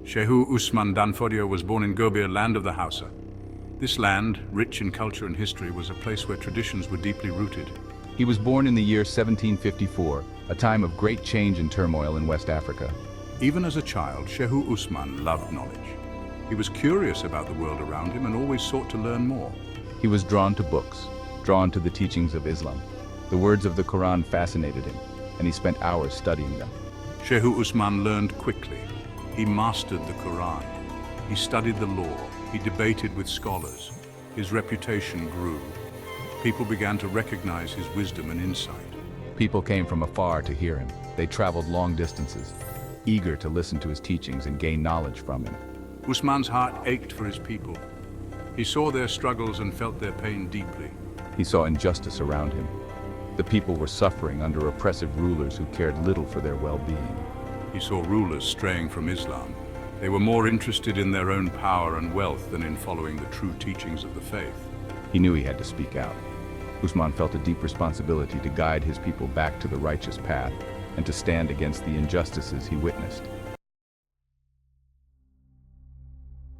Shehu Usman dan Fodio was born in Gobir, land of the Hausa. This land, rich in culture and history, was a place where traditions were deeply rooted. He was born in the year 1754, a time of great change and turmoil in West Africa. Even as a child, Shehu Usman loved knowledge. He was curious about the world around him and always sought to learn more. He was drawn to books, drawn to the teachings of Islam. The words of the Quran fascinated him, and he spent hours studying them. Shehu Usman learned quickly. He mastered the Quran. He studied the law. He debated with scholars. His reputation grew. People began to recognize his wisdom and insight. People came from afar to hear him. They traveled long distances, eager to listen to his teachings and gain knowledge from him. Usman's heart ached for his people. He saw their struggles and felt their pain deeply. He saw injustice around him. The people were suffering under oppressive rulers who cared little for their well-being. He saw rulers straying from Islam. They were more interested in their own power and wealth than in following the true teachings of the faith. He knew he had to speak out. Usman felt a deep responsibility to guide his people back to the righteous path and to stand against the injustices he witnessed.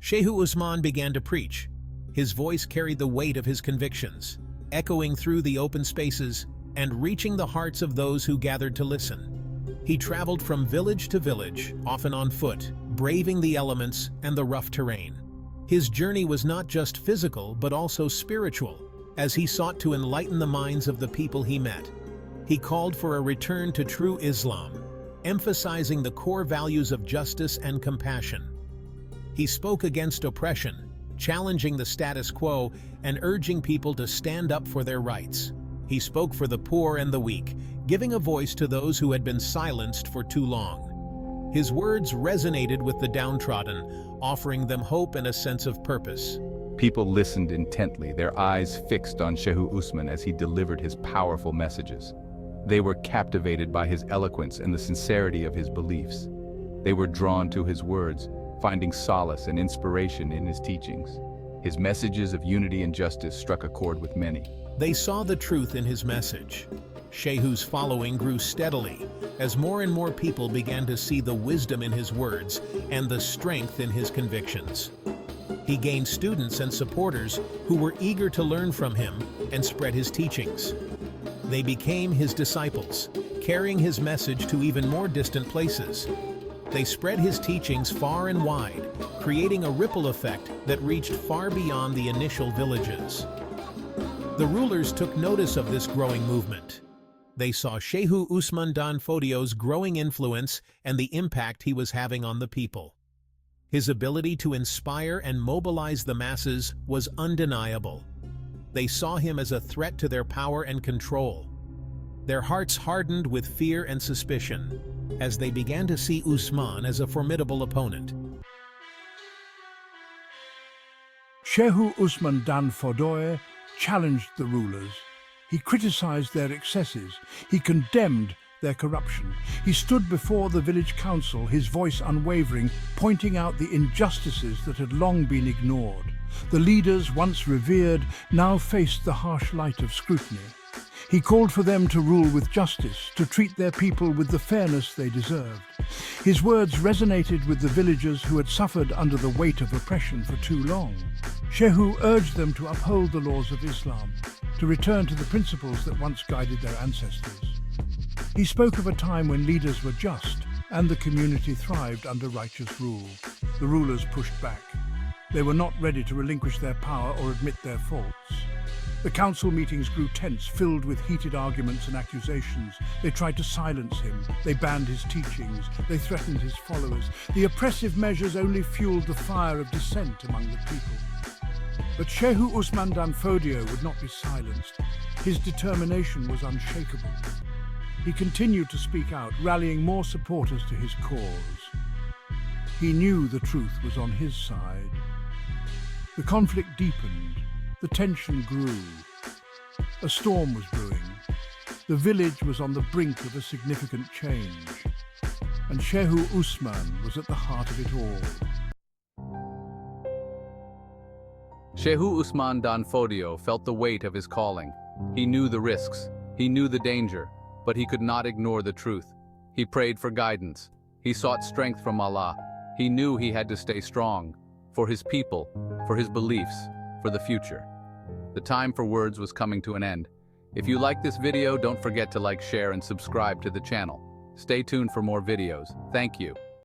Shehu Usman began to preach. His voice carried the weight of his convictions, echoing through the open spaces and reaching the hearts of those who gathered to listen. He traveled from village to village, often on foot, braving the elements and the rough terrain. His journey was not just physical but also spiritual, as he sought to enlighten the minds of the people he met. He called for a return to true Islam, emphasizing the core values of justice and compassion. He spoke against oppression, challenging the status quo and urging people to stand up for their rights. He spoke for the poor and the weak, giving a voice to those who had been silenced for too long. His words resonated with the downtrodden, offering them hope and a sense of purpose. People listened intently, their eyes fixed on Shehu Usman as he delivered his powerful messages. They were captivated by his eloquence and the sincerity of his beliefs. They were drawn to his words, finding solace and inspiration in his teachings. His messages of unity and justice struck a chord with many. They saw the truth in his message. Shehu's following grew steadily as more and more people began to see the wisdom in his words and the strength in his convictions. He gained students and supporters who were eager to learn from him and spread his teachings. They became his disciples, carrying his message to even more distant places. They spread his teachings far and wide, creating a ripple effect that reached far beyond the initial villages. The rulers took notice of this growing movement. They saw Shehu Usman dan Fodio's growing influence and the impact he was having on the people. His ability to inspire and mobilize the masses was undeniable. They saw him as a threat to their power and control. Their hearts hardened with fear and suspicion as they began to see Usman as a formidable opponent. Shehu Usman dan Fodio challenged the rulers. He criticized their excesses. He condemned their corruption. He stood before the village council, his voice unwavering, pointing out the injustices that had long been ignored. The leaders, once revered, now faced the harsh light of scrutiny. He called for them to rule with justice, to treat their people with the fairness they deserved. His words resonated with the villagers who had suffered under the weight of oppression for too long. Shehu urged them to uphold the laws of Islam, to return to the principles that once guided their ancestors. He spoke of a time when leaders were just and the community thrived under righteous rule. The rulers pushed back. They were not ready to relinquish their power or admit their faults. The council meetings grew tense, filled with heated arguments and accusations. They tried to silence him. They banned his teachings. They threatened his followers. The oppressive measures only fueled the fire of dissent among the people. But Shehu Usman dan Fodio would not be silenced. His determination was unshakable. He continued to speak out, rallying more supporters to his cause. He knew the truth was on his side. The conflict deepened. The tension grew. A storm was brewing. The village was on the brink of a significant change. And Shehu Usman was at the heart of it all. Shehu Usman dan Fodio felt the weight of his calling. He knew the risks, he knew the danger, but he could not ignore the truth. He prayed for guidance. He sought strength from Allah. He knew he had to stay strong, for his people, for his beliefs, for the future. The time for words was coming to an end. If you like this video, don't forget to like, share, and subscribe to the channel. Stay tuned for more videos. Thank you.